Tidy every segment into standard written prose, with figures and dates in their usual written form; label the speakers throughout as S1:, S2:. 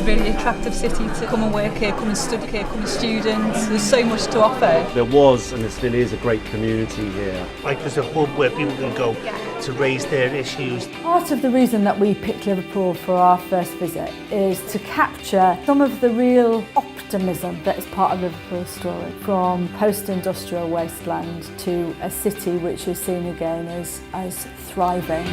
S1: really attractive city to come and work here, come and study here, come as students. There's so much to offer.
S2: There was and there still is a great community here.
S3: Like there's a hub where people can go to raise their issues.
S4: Part of the reason that we picked Liverpool for our first visit is to capture some of the real optimism that is part of Liverpool's story, from post-industrial wasteland to a city which is seen again as thriving.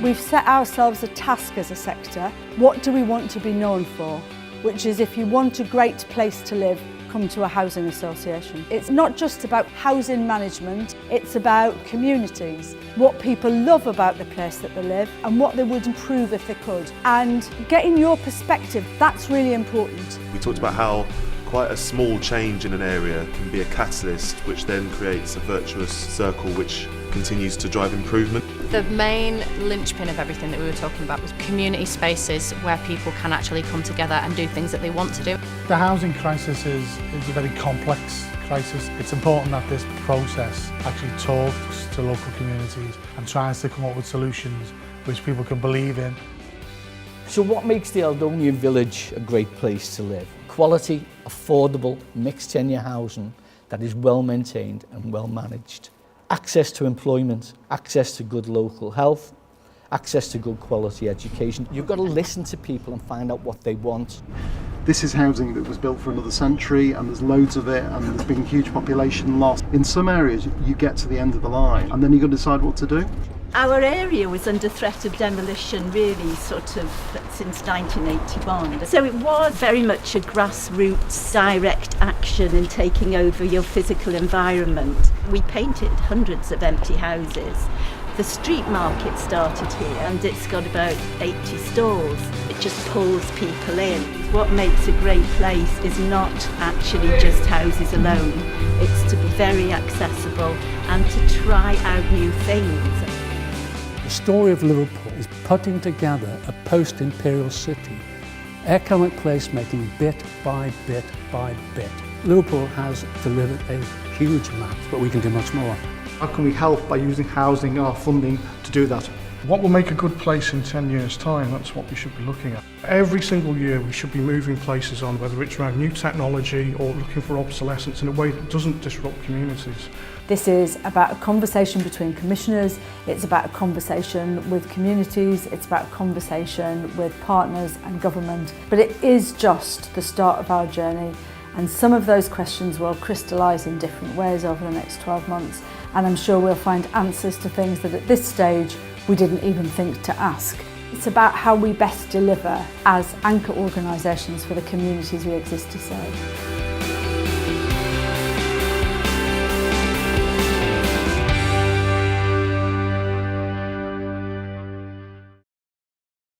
S4: We've set ourselves a task as a sector. What do we want to be known for? Which is, if you want a great place to live, come to a housing association. It's not just about housing management, it's about communities, what people love about the place that they live and what they would improve if they could. And getting your perspective, that's really important.
S5: We talked about how quite a small change in an area can be a catalyst which then creates a virtuous circle which continues to drive improvement.
S6: The main linchpin of everything that we were talking about was community spaces where people can actually come together and do things that they want to do.
S7: The housing crisis is a very complex crisis. It's important that this process actually talks to local communities and tries to come up with solutions which people can believe in.
S8: So what makes the Eldonian Village a great place to live? Quality, affordable, mixed tenure housing that is well maintained and well managed. Access to employment, access to good local health, access to good quality education. You've got to listen to people and find out what they want.
S9: This is housing that was built for another century and there's loads of it and there's been huge population loss. In some areas you get to the end of the line and then you've got to decide what to do.
S10: Our area was under threat of demolition really sort of since 1981. So it was very much a grassroots direct action in taking over your physical environment. We painted hundreds of empty houses. The street market started here and it's got about 80 stalls. It just pulls people in. What makes a great place is not actually just houses alone. It's to be very accessible and to try out new things.
S11: The story of Liverpool is putting together a post-imperial city, economic placemaking bit by bit by bit. Liverpool has delivered a huge amount, but we can do much more.
S7: How can we help by using housing, our funding, to do that? What will make a good place in 10 years' time? That's what we should be looking at. Every single year we should be moving places on, whether it's around new technology or looking for obsolescence in a way that doesn't disrupt communities.
S4: This is about a conversation between commissioners, it's about a conversation with communities, it's about a conversation with partners and government. But it is just the start of our journey, and some of those questions will crystallise in different ways over the next 12 months. And I'm sure we'll find answers to things that at this stage we didn't even think to ask. It's about how we best deliver as anchor organisations for the communities we exist to serve.